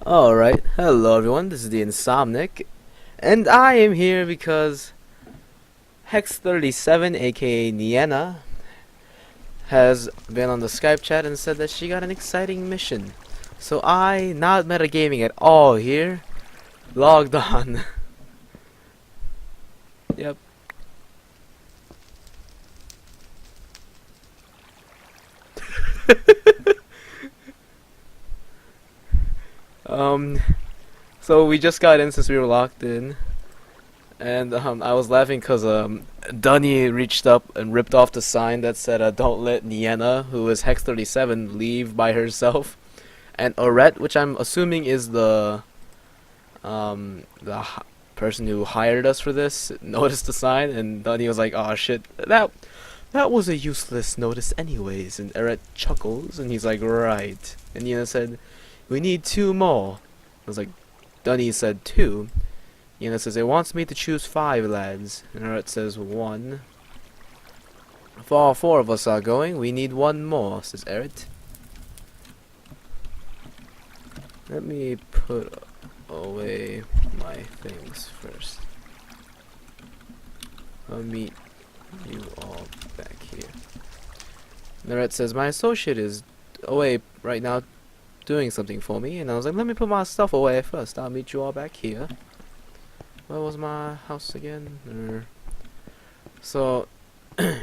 Alright, hello everyone, this is the Insomnic, and I am here because Hex37, aka Nienna, has been on the Skype chat and said that she got an exciting mission. So I, not metagaming at all here, logged on. Yep. Um, so we just got in since we were locked in. And I was laughing because Dunny reached up and ripped off the sign that said "Don't let Nienna, who is Hex 37, leave by herself." And Orette, which I'm assuming is the person who hired us for this, noticed the sign, and Dunny was like, "Oh shit, that was a useless notice anyways." And Orette chuckles, and he's like, "Right." And Nienna said, "We need two more." I was like, Dunny said two. Nienna says, "It wants me to choose 5 lads." And Eret says, 1. "If all 4 of us are going, we need 1 more," says Eret. Let me put away my things first. I'll meet you all back here. And Eret says, "My associate is away right now doing something for me." And I was like, "Let me put my stuff away first. I'll meet you all back here." Where was my house again? So, so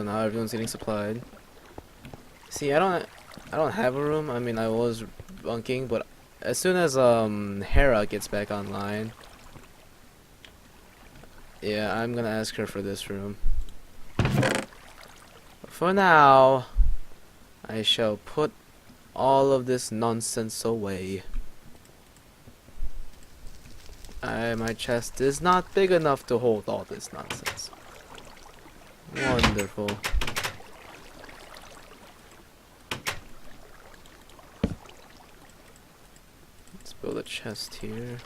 now everyone's getting supplied. See, I don't have a room. I mean, I was bunking, but as soon as Hera gets back online, yeah, I'm gonna ask her for this room. For now, I shall put all of this nonsense away. My chest is not big enough to hold all this nonsense. Wonderful. Let's build a chest here.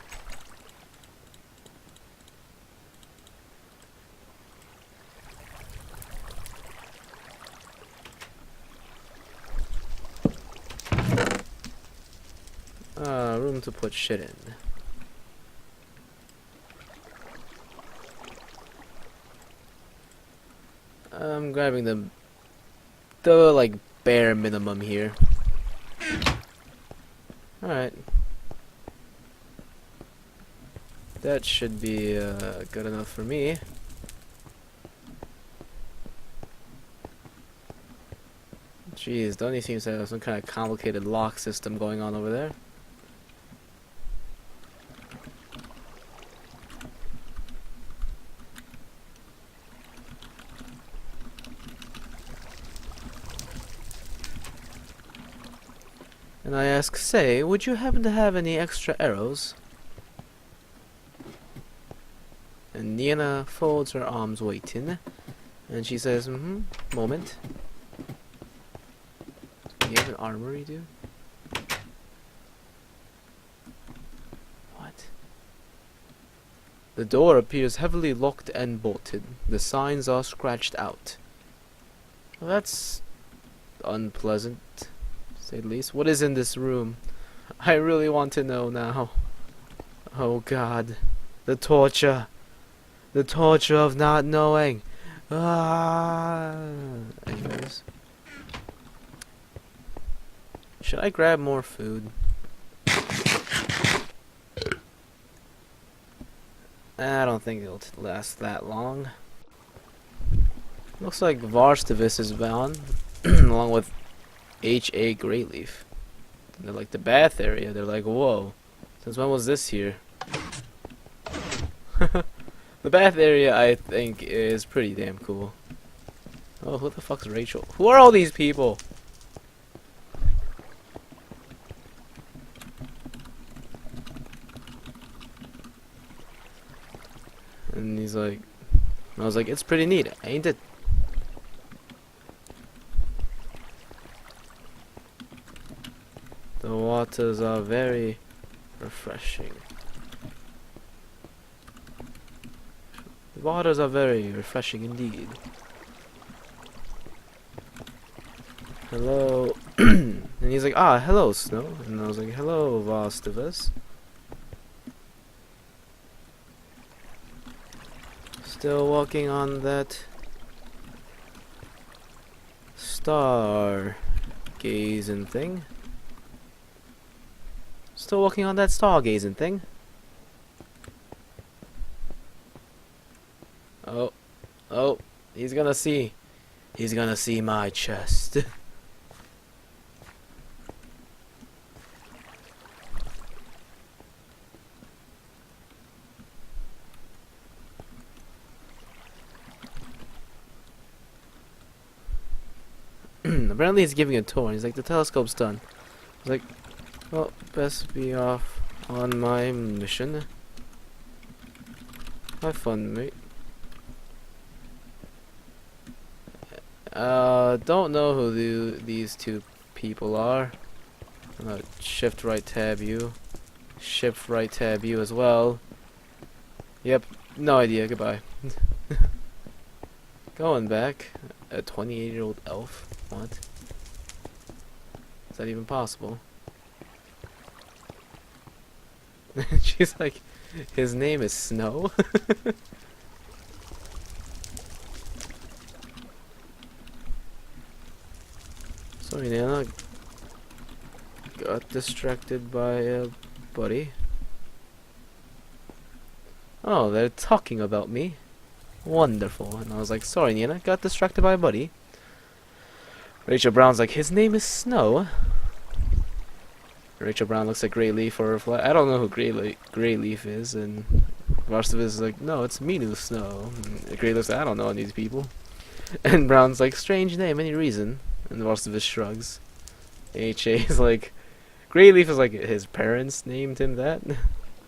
Room to put shit in. I'm grabbing the like bare minimum here. Alright. That should be good enough for me. Jeez, Donnie seems to have some kind of complicated lock system going on over there. And I ask, "Say, would you happen to have any extra arrows?" And Nienna folds her arms waiting. And she says, moment. Do you have an armory, dude? What? The door appears heavily locked and bolted. The signs are scratched out. Well, that's unpleasant, to say the least. What is in this room? I really want to know now. Oh god. The torture. The torture of not knowing. Anyways. Should I grab more food? I don't think it'll last that long. Looks like Varstavis is bound, along with H.A. Greyleaf. They're like the bath area. They're like, whoa. Since when was this here? The bath area, I think, is pretty damn cool. Oh, who the fuck's Rachel? Who are all these people? And he's like, I was like, "It's pretty neat, ain't it?" The waters are very refreshing. The waters are very refreshing indeed. Hello. And he's like, ah, hello, Snow. And I was like, hello, Vostivus. Still walking on that star gazing thing. Still walking on that stargazing thing. Oh, oh, he's gonna see. He's gonna see my chest. Apparently he's giving a tour. He's like, the telescope's done. He's like, well, best be off on my mission. Have fun, mate. Don't know who these two people are. I'm gonna shift right tab you. Shift right tab you as well. Yep, no idea, goodbye. Going back. A 28-year-old elf? What? Is that even possible? She's like, his name is Snow? Sorry, Nienna. Got distracted by a buddy. Oh, they're talking about me. Wonderful. And I was like, sorry, Nienna. Got distracted by a buddy. Rachel Brown's like, his name is Snow. Rachel Brown looks like Greyleaf or I don't know who Greyleaf is, and Varstav is like, no, it's Minu Snow. And Greyleaf's like, I don't know any of these people. And Brown's like, strange name, any reason? And Varstav shrugs. HA is like, Greyleaf is like, his parents named him that. And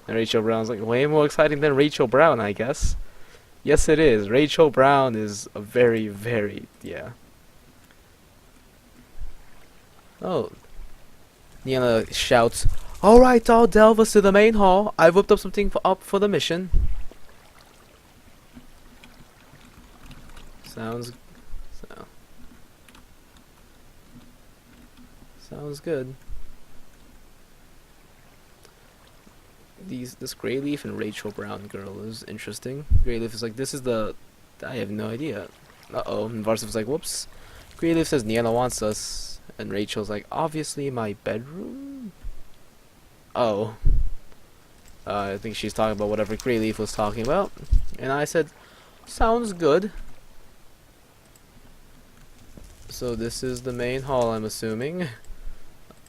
Rachel Brown's like, way more exciting than Rachel Brown, I guess. Yes, it is. Rachel Brown is a very, very, yeah. Oh. Nienna shouts, alright, all delve us to the main hall. I've whipped up something up for the mission. Sounds good. This Greyleaf and Rachel Brown girl is interesting. Greyleaf is like, this is the... I have no idea. Uh-oh. And Varsav's like, whoops. Greyleaf says Nienna wants us. And Rachel's like, obviously my bedroom? Oh. I think she's talking about whatever Greyleaf was talking about. And I said, sounds good. So this is the main hall, I'm assuming.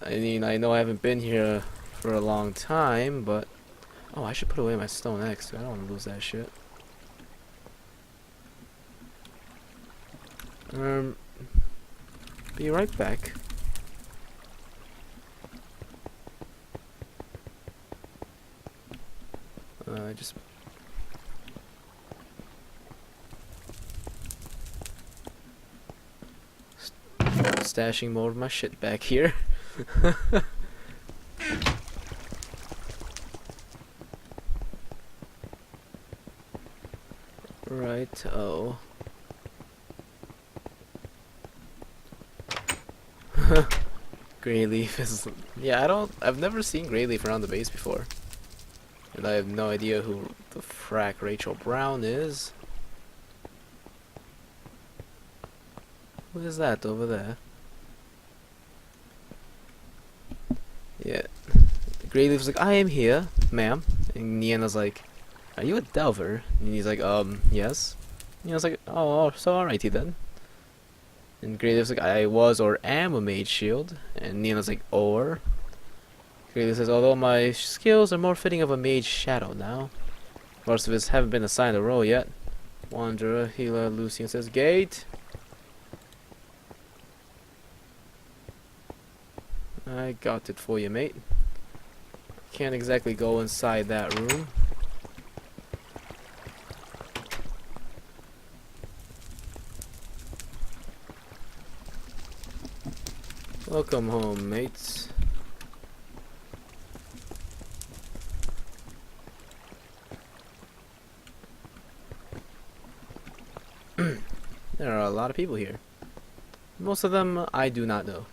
I mean, I know I haven't been here for a long time, but... Oh, I should put away my stone axe. I don't want to lose that shit. Be right back. Just... stashing more of my shit back here. Right, oh. Greyleaf is... Yeah, I've never seen Greyleaf around the base before. And I have no idea who the frack Rachel Brown is. What is that over there? Yeah. Greyleaf's like, I am here, ma'am. And Nienna's like, are you a delver? And he's like, yes. And I was like, oh, so alrighty then. And Greyleaf's like, I was or am a mage shield. And Nienna's like, or? Greyleaf says, although my skills are more fitting of a mage shadow now. Most of us haven't been assigned a role yet. Wanderer, healer, Lucian says, gate. I got it for you, mate. Can't exactly go inside that room. Welcome home, mates. There are a lot of people here. Most of them I do not know.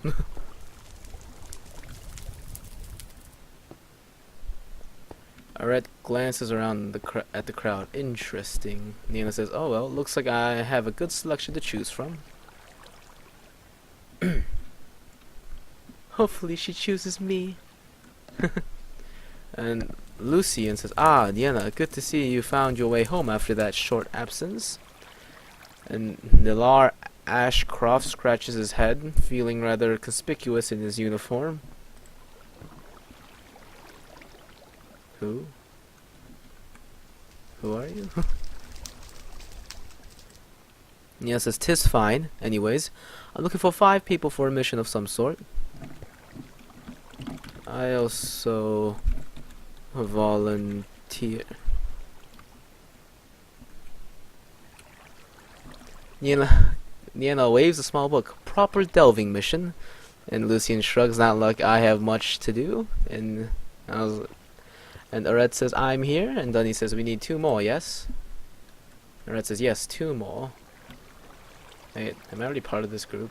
Red glances around at the crowd. Interesting. Nienna says, "Oh well, looks like I have a good selection to choose from." Hopefully she chooses me. And Lucian says, "Ah, Nienna, good to see you found your way home after that short absence." And Nilar Ashcroft scratches his head, feeling rather conspicuous in his uniform. Who? Who are you? Nienna says, "'Tis fine. Anyways, I'm looking for 5 people for a mission of some sort. I also volunteer." Nienna waves a small book. "Proper delving mission." And Lucian shrugs, "Not like I have much to do." And Aret says, "I'm here." And Dunny says, "We need 2 more, yes?" Aret says, "Yes, 2 more." Wait, am I already part of this group?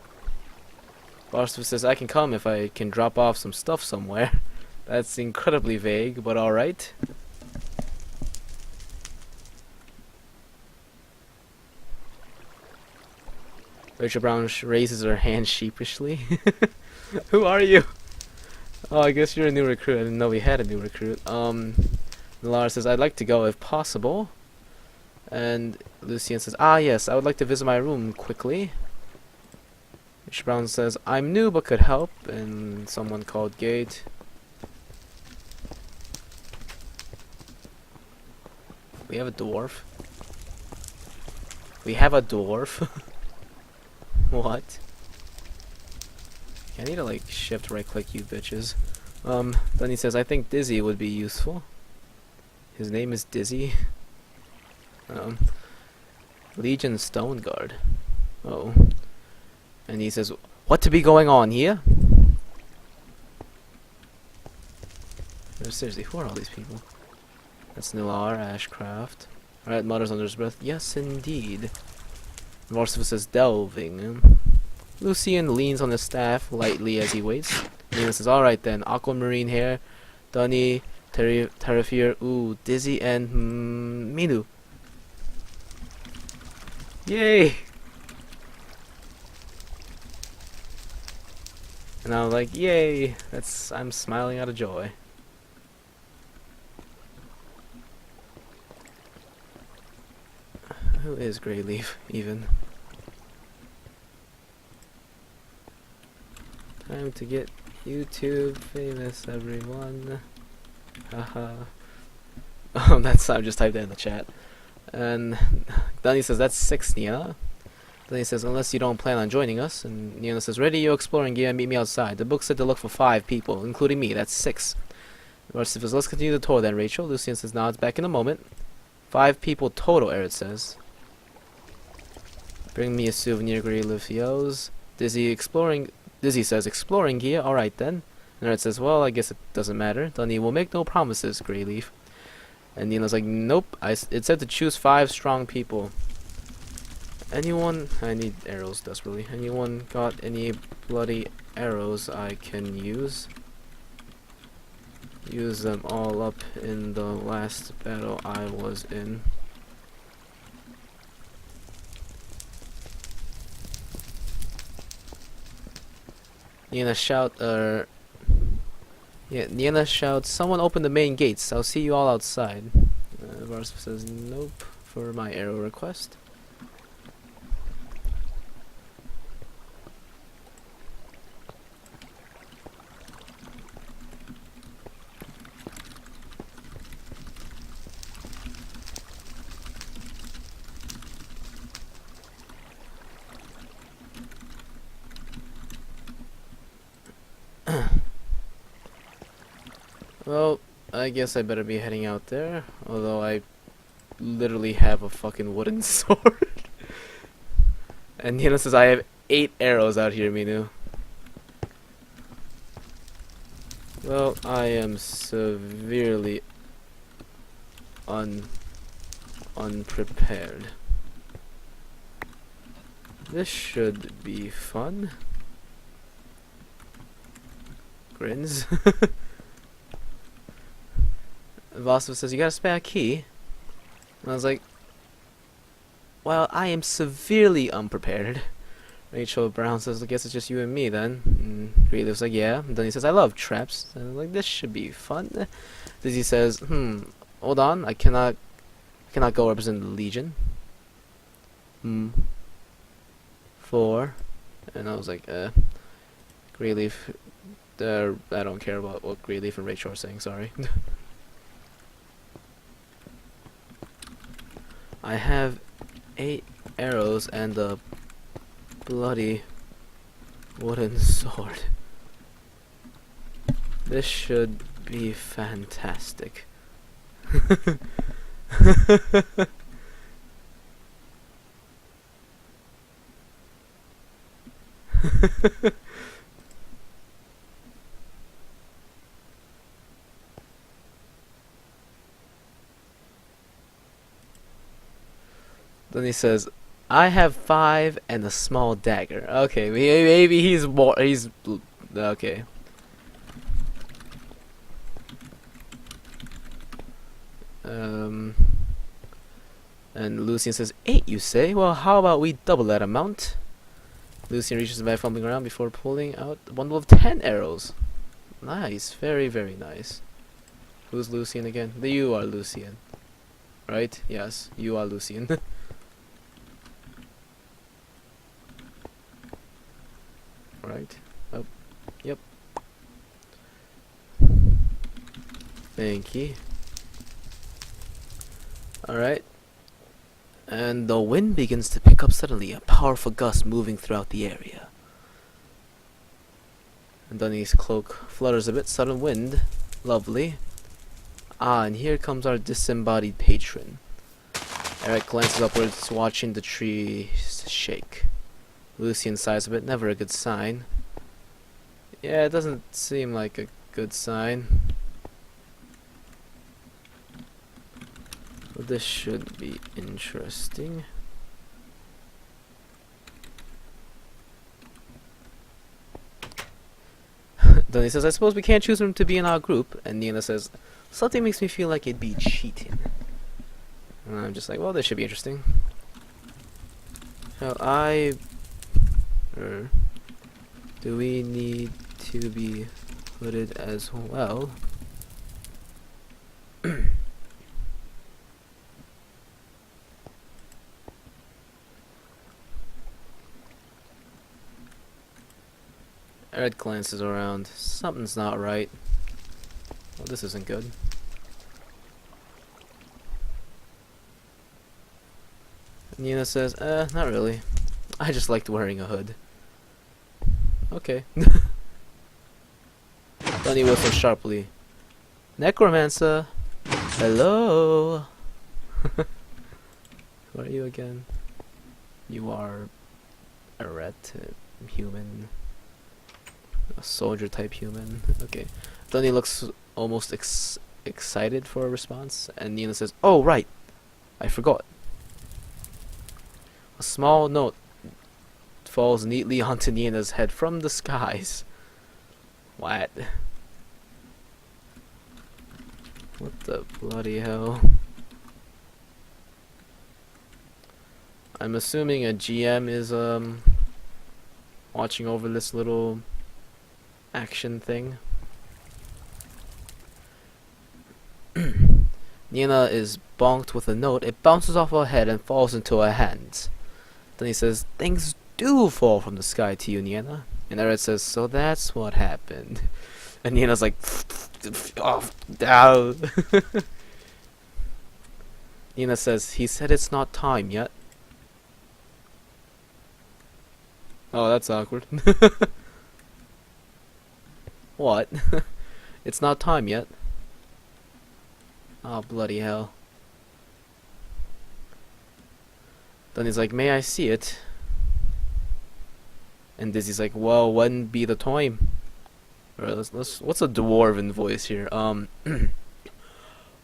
Barstow says, "I can come if I can drop off some stuff somewhere." That's incredibly vague, but alright. Rachel Brown raises her hand sheepishly. Who are you? Oh, I guess you're a new recruit. I didn't know we had a new recruit. Lara says, "I'd like to go if possible." And Lucian says, "Ah, yes, I would like to visit my room quickly." Rachel Brown says, "I'm new but could help." And someone called Gate. We have a dwarf. We have a dwarf. What? I need to like shift right click you bitches. Then he says, "I think Dizzy would be useful." His name is Dizzy. Legion Stone Guard. Oh. And he says, "What to be going on here?" Seriously, who are all these people? That's Nilar Ashcraft. Alright, mutters under his breath, "Yes, indeed." Morsiva says, "Delving." Lucian leans on his staff lightly as he waits. Nienna says, "Alright then, aquamarine hair, Dunny, Terrafear, ooh, Dizzy, and Minu." Yay! And I'm like, yay! I'm smiling out of joy. Who is Greyleaf, even? Time to get YouTube famous, everyone. Haha. I just typed that in the chat. And Danny says, "That's 6, Nienna." Danny says, "Unless you don't plan on joining us." And Nienna says, "Ready your exploring gear and meet me outside. The book said to look for 5 people, including me. That's 6. Marcy says, "Let's continue the tour then, Rachel." Lucian says, "Nods back in a moment." 5 people total, Eric says. "Bring me a souvenir, Greyleaf yells. Dizzy says, "Exploring gear, alright then." And Red says, "Well, I guess it doesn't matter. Dunny will make no promises, Greyleaf." And Nienna's like, "Nope, it said to choose 5 strong people. Anyone?" I need arrows desperately. "Anyone got any bloody arrows I can use?" "Use them all up in the last battle I was in." Nienna shouts, "Someone open the main gates. I'll see you all outside." Varsa says, "Nope," for my arrow request. Well, I guess I better be heading out there, although I literally have a fucking wooden sword. And Nienna says, "I have 8 arrows out here, Minu." Well, I am severely unprepared. This should be fun. Grins. Vasily says, you got a spare key? And I was like, well, I am severely unprepared. Rachel Brown says, I guess it's just you and me then. And Greeley was like, yeah. And then he says, I love traps. And I'm like, this should be fun. Dizzy says, hold on, I cannot go represent the Legion. 4. And I was like, Greyleaf, I don't care about what Greyleaf and Rachel are saying, sorry. I have 8 arrows and a bloody wooden sword. This should be fantastic. Then he says, I have 5 and a small dagger. Okay, maybe he's more, okay. And Lucian says, 8 you say? Well, how about we double that amount? Lucian reaches the bag, fumbling around before pulling out a bundle of 10 arrows. Nice, very, very nice. Who's Lucian again? You are Lucian. Right? Yes, you are Lucian. Right? Oh, yep. Thank you. Alright. And the wind begins to pick up suddenly, a powerful gust moving throughout the area. And Dunny's cloak flutters a bit, sudden wind. Lovely. Ah, and here comes our disembodied patron. Eric glances upwards, watching the trees shake. Lucian sighs a bit, never a good sign. Yeah, it doesn't seem like a good sign. But this should be interesting. Then he says, I suppose we can't choose him to be in our group. And Nienna says, something makes me feel like it'd be cheating. And I'm just like, well, this should be interesting. Shall I... do we need to be hooded as well? Red glances around. Something's not right. Well, this isn't good. Nienna says, not really. I just liked wearing a hood. Okay. Dunny whistles sharply. Necromancer! Hello! Who are you again? You are a rat human. A soldier type human. Okay. Dunny looks almost excited for a response, and Nienna says, oh, right! I forgot. A small note falls neatly onto Nienna's head from the skies. What? What the bloody hell? I'm assuming a GM is watching over this little action thing. Nienna is bonked with a note. It bounces off her head and falls into her hands. Then he says, things do fall from the sky to you, Nienna. And Eric says, so that's what happened. And Nienna's like, off, down. Nienna says, he said it's not time yet. Oh, that's awkward. What? It's not time yet. Oh, bloody hell. Then he's like, may I see it? And Dizzy's like, well, when be the time? Alright, let's what's a dwarven voice here? Well,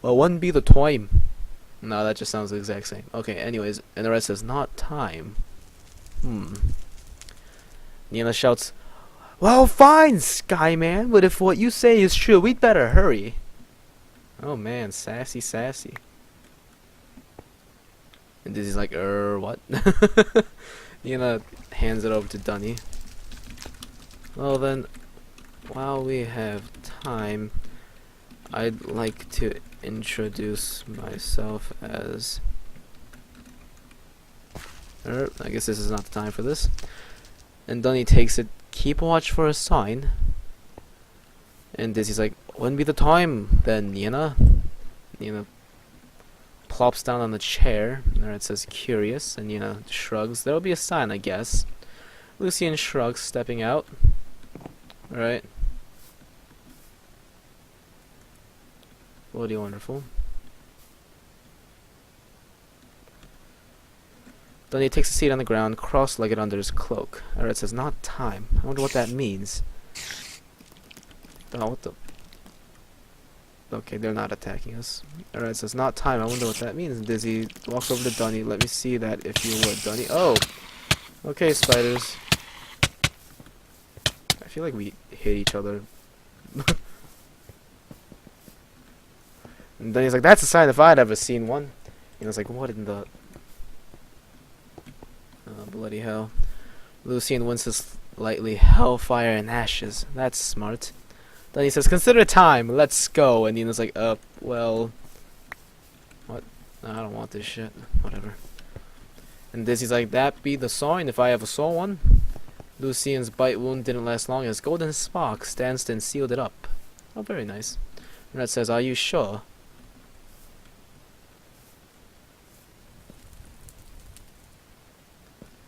when be the time? No, that just sounds the exact same. Okay, anyways, and the rest says, not time. Nienna shouts, well, fine, Skyman, but if what you say is true, we'd better hurry. Oh man, sassy, sassy. And Dizzy's like, what? Nienna hands it over to Dunny. Well then, while we have time, I'd like to introduce myself as... I guess this is not the time for this. And Dunny takes it, keep watch for a sign. And Dizzy's like, when be the time then, Nienna? Nienna plops down on the chair, there it says curious, and Nienna shrugs. There'll be a sign, I guess. Lucian shrugs, stepping out. Alright. Bloody wonderful. Then he takes a seat on the ground, cross-legged under his cloak. Alright, it says not time. I wonder what that means. Oh, what the... Okay, they're not attacking us. Alright, it says not time. I wonder what that means. And Dizzy walks over to Dunny. Let me see that, if you would, Dunny. Oh! Okay, spiders. I feel like we hit each other. And Dunny's like, that's a sign if I'd ever seen one. And I was like, what in the... Oh, bloody hell. Lucian winces lightly. Hellfire and ashes. That's smart. Then he says, consider time. Let's go. And Nienna's like, well... What? I don't want this shit. Whatever. And Dizzy's like, that be the sign if I ever saw one? Lucian's bite wound didn't last long as golden spark danced and sealed it up. Oh, very nice. And that says, are you sure?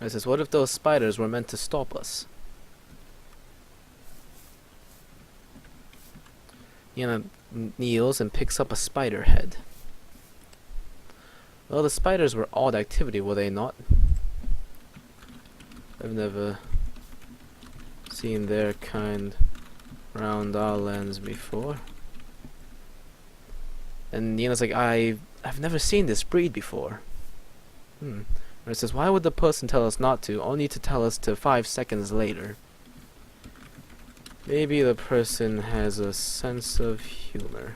It says, what if those spiders were meant to stop us? Nienna kneels and picks up a spider head. Well, the spiders were odd activity, were they not? I've never seen their kind around our lands before. And Nienna's like, I've never seen this breed before. And it says, why would the person tell us not to, only to tell us to 5 seconds later? Maybe the person has a sense of humor.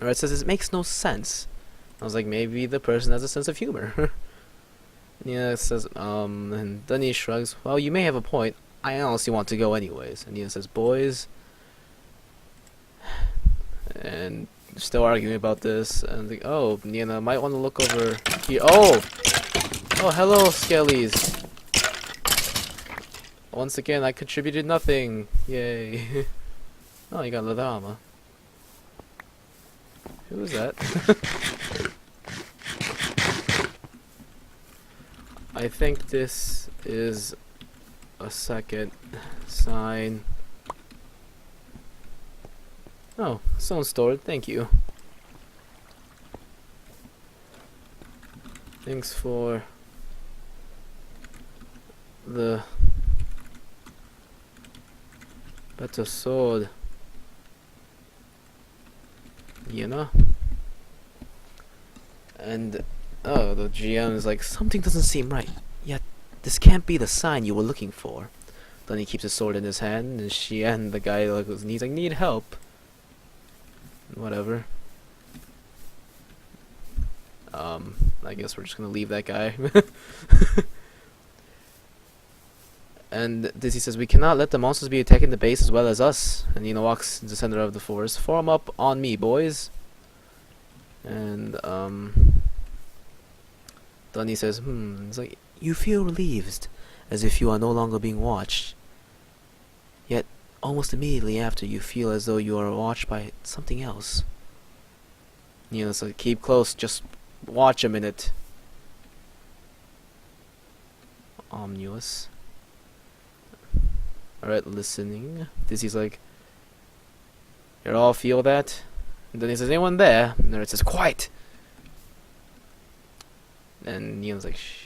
Or it says, it makes no sense. I was like, maybe the person has a sense of humor. Nienna says, and Dunny shrugs, well, you may have a point. I honestly want to go anyways. And Nienna says, boys. And still arguing about this, and like, oh, Nienna might want to look over here. Oh, hello, Skellies. Once again, I contributed nothing. Yay! Oh, you got leather armor. Who was that? I think this is a second sign. Oh, stone stored. Thank you. Thanks for the better sword, Nienna. And oh, the GM is like, something doesn't seem right. Yet this can't be the sign you were looking for. Then he keeps his sword in his hand, and she and the guy like, he's like, need help. Whatever. I guess we're just gonna leave that guy. And Dizzy says, we cannot let the monsters be attacking the base as well as us. And Nienna walks into the center of the forest. Form up on me, boys. And Dunny says, it's like, you feel relieved, as if you are no longer being watched. Yet almost immediately after, you feel as though you are watched by something else. Nienna's like, keep close, just watch a minute. Ominous. Alright, listening. Dizzy's like, you all feel that? And then he says, anyone there? And then it says, quiet! And Nienna's like, shh.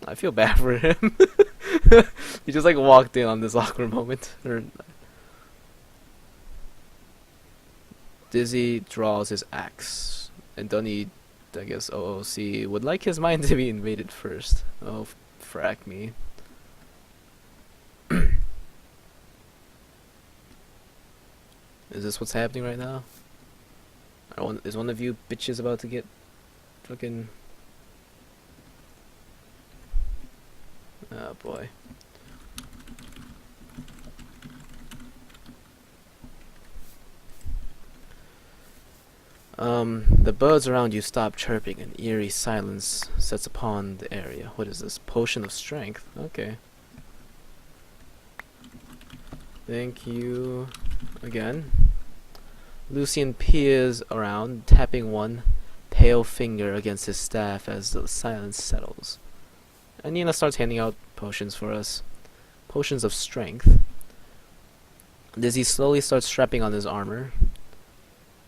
I feel bad for him. He just like walked in on this awkward moment. Dizzy draws his axe, and Dunny, I guess OOC, would like his mind to be invaded first. Oh, frack me. Is this what's happening right now? Is one of you bitches about to get fucking... Oh boy. The birds around you stop chirping and eerie silence sets upon the area. What is this? Potion of strength? Okay. Thank you again. Lucian peers around, tapping one pale finger against his staff as the silence settles. And Nienna starts handing out potions for us. Potions of strength. Dizzy slowly starts strapping on his armor.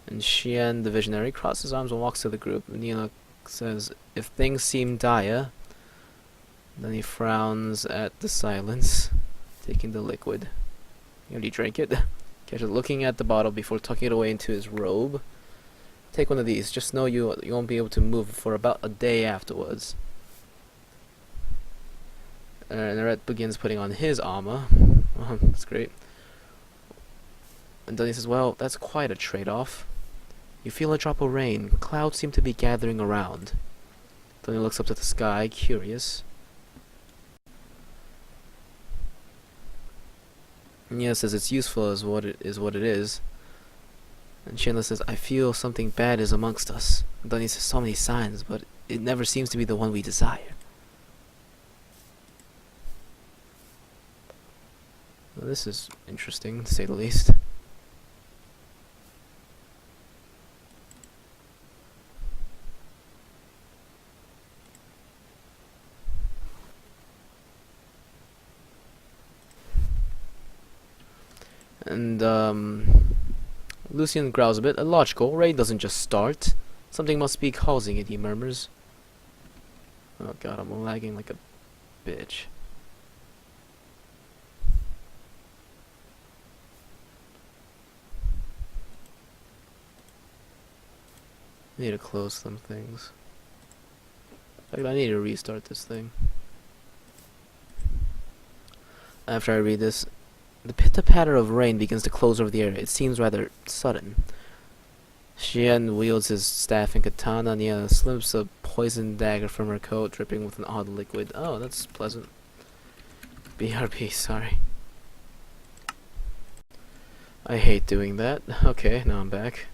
And Xian, the visionary, crosses his arms and walks to the group. Nienna says, "If things seem dire," then he frowns at the silence, taking the liquid. He already drank it. Catches looking at the bottle before tucking it away into his robe. "Take one of these. Just know you won't be able to move for about a day afterwards." And Eret begins putting on his armor. That's great. And then he says, "Well, that's quite a trade-off. You feel a drop of rain. Clouds seem to be gathering around." Then he looks up to the sky, curious. Nienna says it's useful as what it is. And Chandler says, "I feel something bad is amongst us." And then he says, "So many signs, but it never seems to be the one we desire." Well, this is interesting, to say the least. And Lucian growls a bit. "Illogical. Rain doesn't just start. Something must be causing it," he murmurs. Oh god, I'm lagging like a bitch. I need to close some things. In fact, I need to restart this thing. After I read this, the pitter-patter of rain begins to close over the area. It seems rather sudden. Xian wields his staff and katana. Nienna slips a poisoned dagger from her coat, dripping with an odd liquid. Oh, that's pleasant. BRB, sorry. I hate doing that. Okay, now I'm back.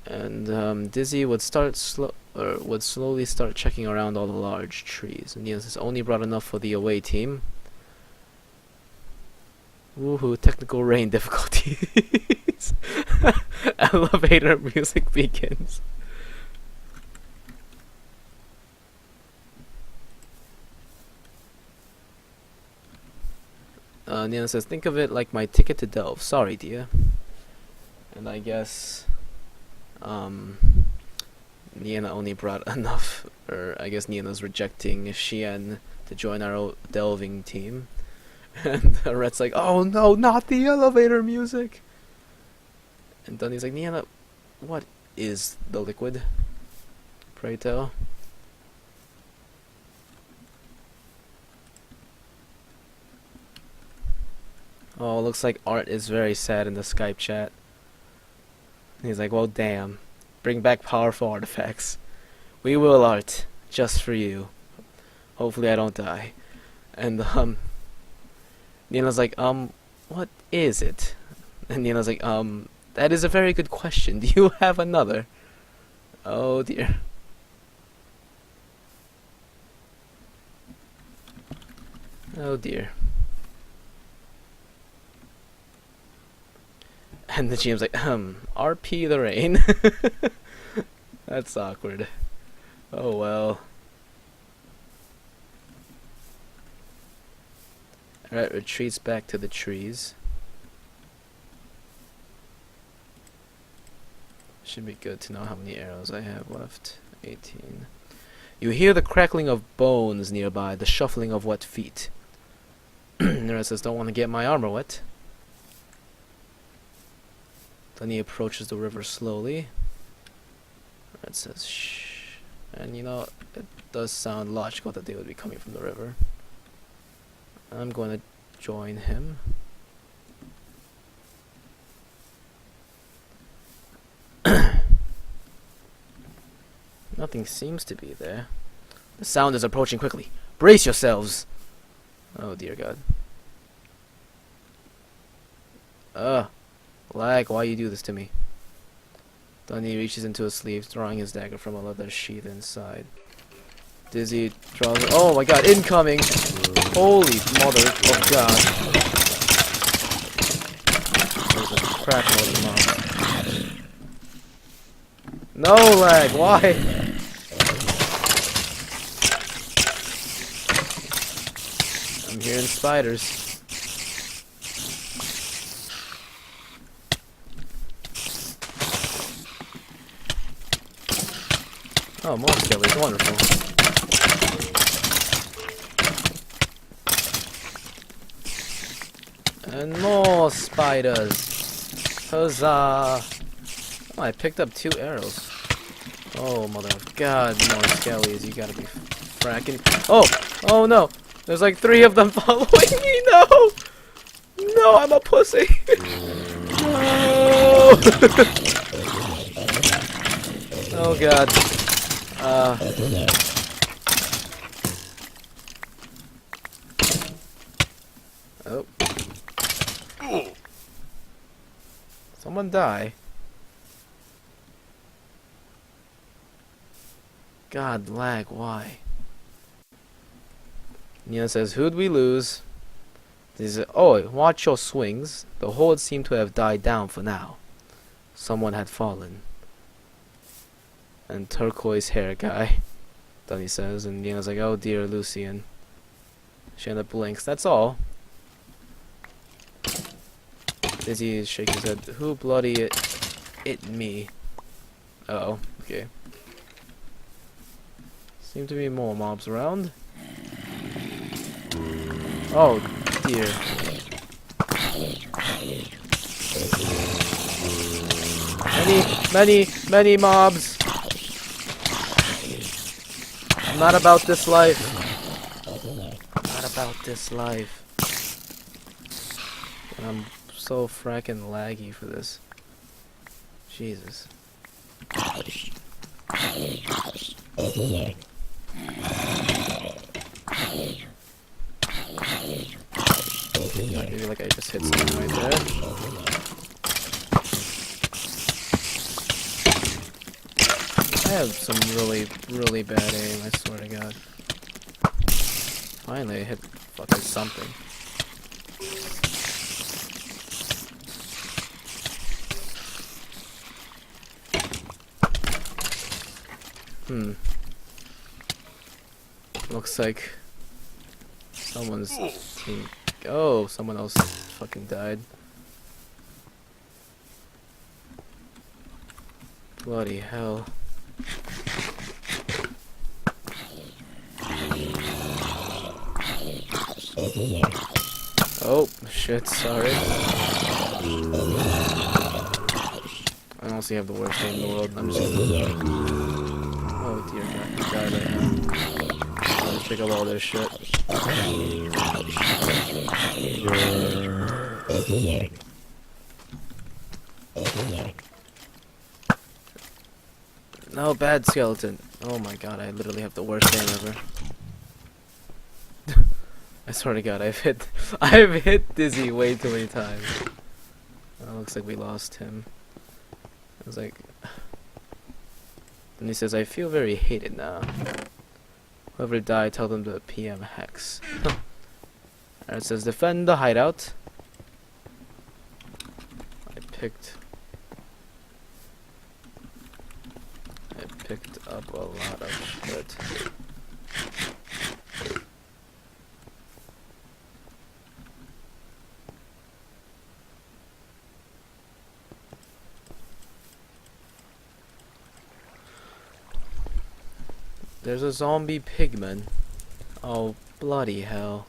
And Dizzy would slowly start checking around all the large trees. And Nienna says, "Only brought enough for the away team." Woohoo! Technical rain difficulties. Elevator music begins. Nienna says, "Think of it like my ticket to Delve. Sorry, dear." And I guess Nienna only brought enough, or I guess Nienna's rejecting Xian to join our delving team. And Red's like, "Oh no, not the elevator music!" And Dunny's like, "Nienna, what is the liquid? Pray tell." Oh, looks like Art is very sad in the Skype chat. He's like, "Well, damn. Bring back powerful artifacts. We will, Art. Just for you. Hopefully I don't die." And, Nienna's like, "What is it?" And Nienna's like, "That is a very good question. Do you have another?" Oh, dear. Oh, dear. And the GM's like, RP the rain." That's awkward. Oh well. Alright, retreats back to the trees. Should be good to know how many arrows I have left. 18. You hear the crackling of bones nearby, the shuffling of wet feet. Nera says, "Don't want to get my armor wet." Then he approaches the river slowly. Red says, "Shh." And you know, it does sound logical that they would be coming from the river. I'm going to join him. Nothing seems to be there. The sound is approaching quickly. Brace yourselves! Oh dear God. Lag, why you do this to me? Dunny reaches into his sleeve, drawing his dagger from a leather sheath inside. Dizzy draws. Oh my God! Incoming! Holy mother of God! There's a crap load of mobs. No lag. Why? I'm hearing spiders. Oh, more skellies, wonderful. And more spiders. Huzzah! Oh, I picked up 2 arrows. Oh, mother of God, more skellies, you gotta be fracking. Oh! Oh no! There's like 3 of them following me! No! No, I'm a pussy! No! Oh God. Oh. Someone die. God, lag, why? Nienna says, who'd we lose? Oh, watch your swings. The horde seemed to have died down for now. Someone had fallen. And turquoise hair guy. Dunny says, and Nienna's like, oh dear, Lucian. Shanna blinks, that's all. Dizzy shakes his head, who bloody it me? Uh oh, okay. Seem to be more mobs around. Oh dear. Many mobs. I'm not about this life. Not about this life. And I'm so fracking laggy for this. Jesus. Maybe like I just hit something right there. I have some really bad aim, I swear to God. Finally I hit fucking something. Looks like someone's team. Oh, someone else fucking died. Bloody hell. Oh, shit, sorry. I honestly have the worst aim in the world. I'm just gonna... Oh dear God, he died right now. Let's pick up all this shit. No, bad skeleton. Oh my God, I literally have the worst aim ever. I swear to God, I've hit Dizzy way too many times. Oh, looks like we lost him. I was like... And he says, I feel very hated now. Whoever died, tell them to PM Hex. And it says, defend the hideout. I picked up a lot of shit. There's a zombie pigman. Oh, bloody hell.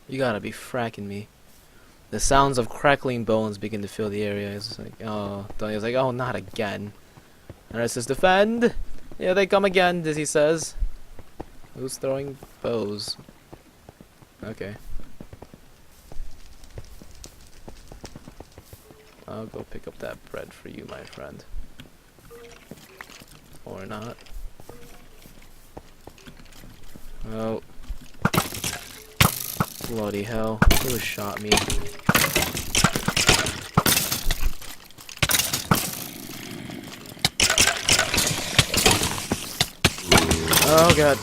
You gotta be fracking me. The sounds of crackling bones begin to fill the area. It's like, oh, Donnie's like, oh, not again. And it says, defend! Here they come again, Dizzy says. Who's throwing bows? Okay. I'll go pick up that bread for you, my friend. Or not. Oh. Bloody hell. Who shot me? Oh god.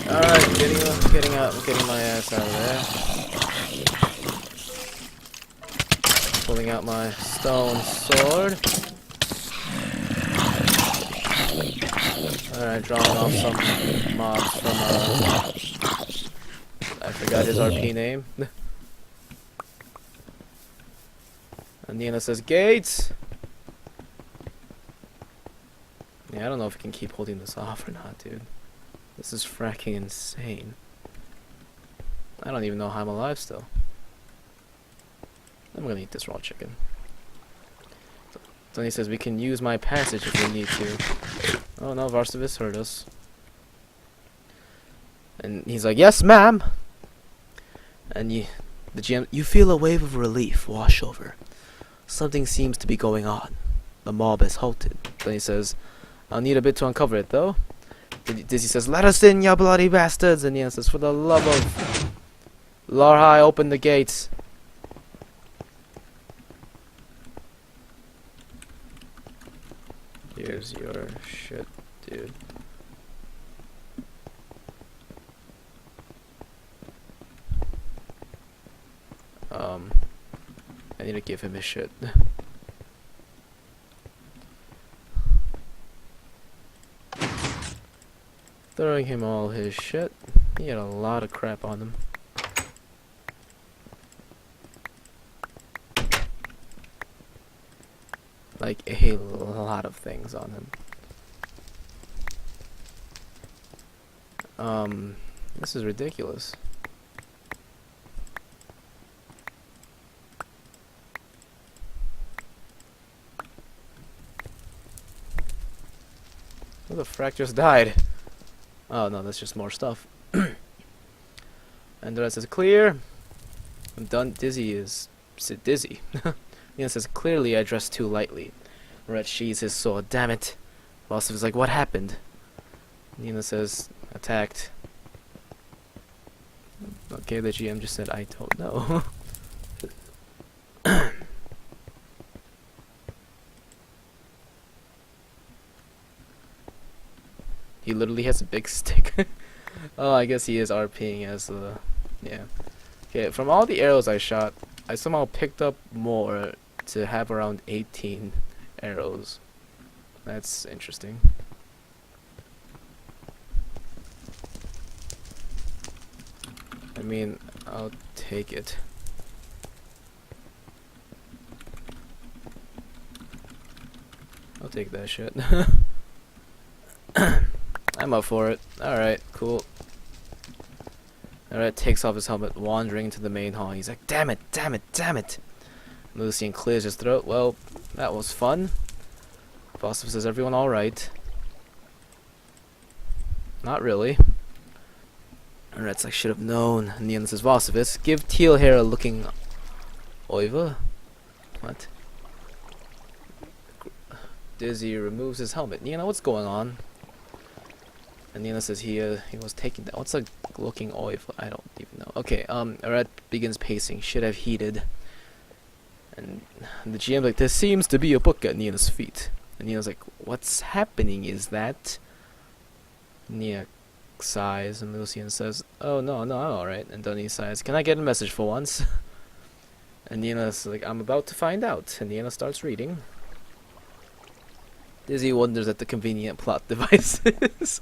Alright, getting my ass out of there. Pulling out my stone sword. Alright, drawing off some mobs from I forgot his RP name. And Nienna says, Gates! Yeah, I don't know if I can keep holding this off or not, dude. This is fracking insane. I don't even know how I'm alive still. I'm gonna eat this raw chicken. Then he says we can use my passage if we need to. Oh no, Varsavis heard us. And he's like, yes, ma'am! And the GM, you feel a wave of relief wash over. Something seems to be going on. The mob has halted. Then he says, I'll need a bit to uncover it, though. Dizzy says, let us in, ya bloody bastards! And Nienna says, for the love of Larhai, open the gates. Here's your shit, dude. I need to give him his shit. Throwing him all his shit. He had a lot of crap on him. Like a lot of things on him. This is ridiculous. Who the frack just died? Oh no, that's just more stuff. And the rest is clear. I'm done. Dizzy is dizzy. Nienna says, clearly I dressed too lightly. Red sheathes his sword. Damn it. Boss is like, what happened? Nienna says, attacked. Okay, the GM just said, I don't know. He literally has a big stick. Oh, I guess he is RPing as the... Yeah. Okay, from all the arrows I shot, I somehow picked up more to have around 18 arrows. That's interesting. I mean, I'll take it. I'll take that shit. I'm up for it. Alright, cool. Alright, takes off his helmet, wandering to the main hall. He's like, damn it, damn it, damn it! Lucian clears his throat. Well, that was fun. Boss says, everyone alright? Not really. Alright, it's like, should have known. Nienna says, Vossivus, give teal hair a looking... Oiva? What? Dizzy removes his helmet. Nienna, what's going on? And Nienna says he was taking that. What's a looking oiva? I don't even know. Okay, Arad begins pacing. Should have heeded. And the GM like, there seems to be a book at Nienna's feet. And Nienna's like, what's happening is that... Nienna sighs, and Lucian says, oh no, I'm alright. And Donnie sighs, can I get a message for once? And Nienna's like, I'm about to find out. And Nienna starts reading. Dizzy wonders at the convenient plot devices.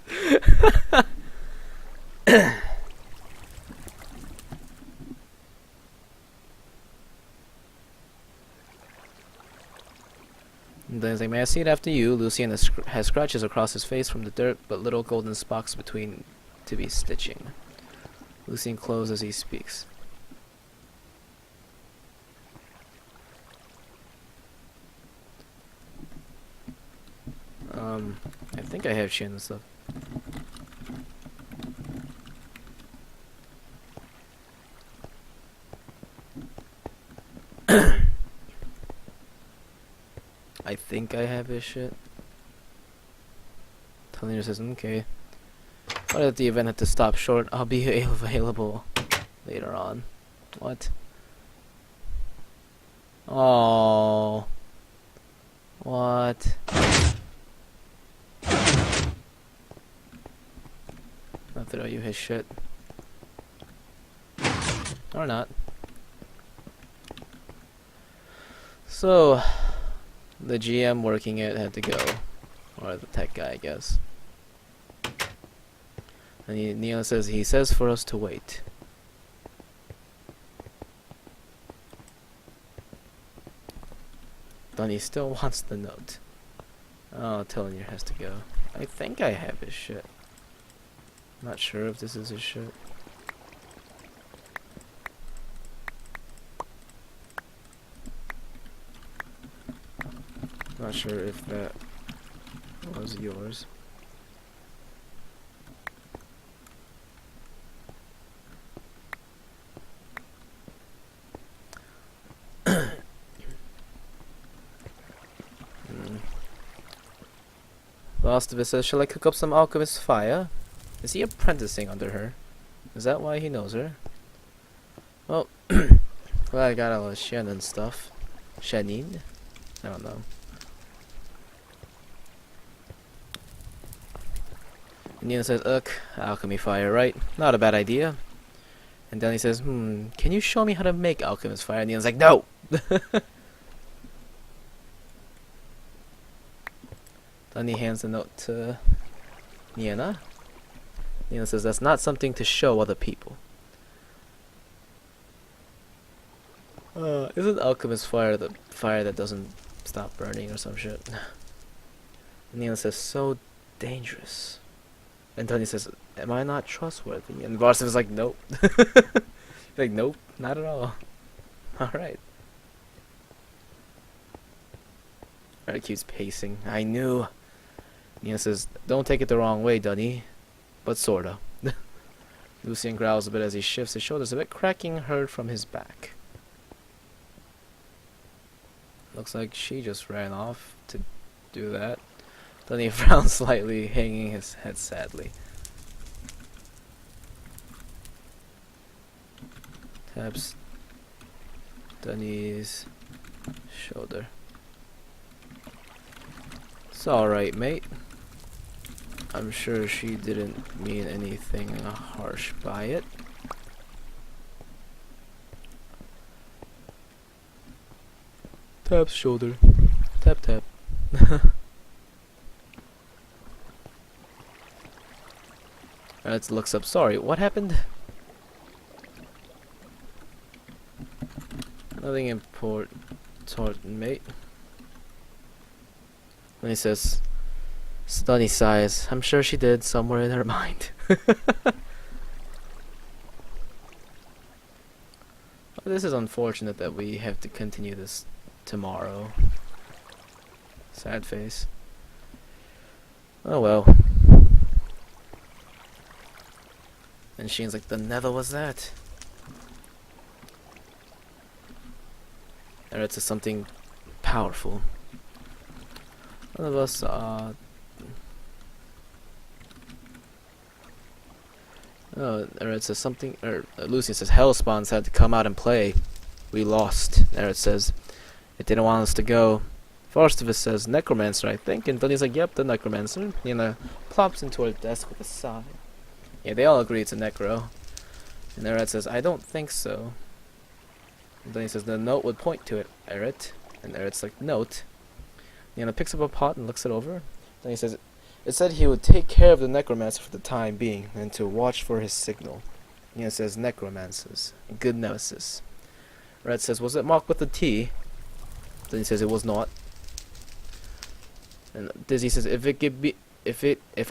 And then he's like, may I see it after you? Lucian has scratches across his face from the dirt, but little golden spocks between to be stitching. Lucian closes as he speaks. I think I have Shin and stuff. I think I have his shit. Talina says, okay. But if the event had to stop short, I'll be available later on. What? Oh. What? I'll throw you his shit. Or not. So, the GM working it had to go. Or the tech guy, I guess. And Nienna says, he says for us to wait. Then he still wants the note. Oh, Tellinger has to go. I think I have his shit. Not sure if this is his shit. Not sure if that was yours. Last of it says, shall I cook up some alchemist fire? Is he apprenticing under her? Is that why he knows her? Well, well, I got all the Shannon stuff. Shanine? I don't know. Nienna says, ugh, alchemy fire, right? Not a bad idea. And then he says, can you show me how to make alchemist fire? And Nienna's like, no! Then he hands the note to Nienna. Nienna says, that's not something to show other people. Isn't alchemist fire the fire that doesn't stop burning or some shit? And Nienna says, so dangerous. And Tony says, am I not trustworthy? And Varsiv is like, nope. Like, nope, not at all. Alright. Alright, keeps pacing. I knew. Nienna says, don't take it the wrong way, Dunny. But sorta. Lucian growls a bit as he shifts his shoulders a bit, cracking heard from his back. Looks like she just ran off to do that. Dunny frowns slightly, hanging his head sadly. Taps Dunny's shoulder. It's alright, mate. I'm sure she didn't mean anything harsh by it. Taps shoulder. Tap tap. Let's looks up. Sorry, what happened? Nothing important, mate. And he says, Stunny sighs. I'm sure she did somewhere in her mind. Well, this is unfortunate that we have to continue this tomorrow. Sad face. Oh well. And Sheen's like, the nether was that? Or it's something powerful. One of us, oh, or it says something, or Lucian says, hell spawns had to come out and play. We lost. There it says, it didn't want us to go. Farstivus says, Necromancer, I think. And Dunny's like, yep, the Necromancer. Nienna plops into her desk with a sigh. Yeah, they all agree it's a Necro. And Eret says, I don't think so. And then he says, the note would point to it, Eret. And Eret's like, note. Nienna picks up a pot and looks it over. Then he says, it said he would take care of the Necromancer for the time being, and to watch for his signal. Nienna says, Necromancers. Good nemesis. Eret says, was it marked with a T? Then he says, it was not. And Dizzy says, if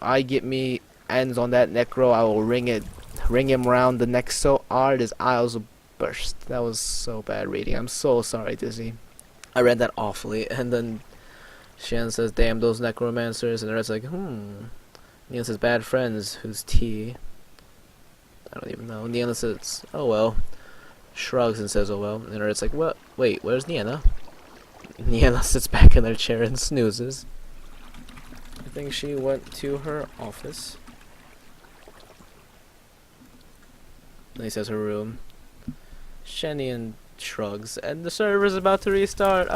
I get me hands on that Necro, I will ring him round the neck so hard his eyes will burst. That was so bad reading. I'm so sorry, Dizzy. I read that awfully, and then Shan says, damn those necromancers, and Red's like, Nienna says, bad friends, who's T? I don't even know. Nienna says, oh well. Shrugs and says, oh well. And Red's like, what? Wait, where's Nienna? Nienna sits back in her chair and snoozes. I think she went to her office. And he says her room. Shenian shrugs, and the server's about to restart.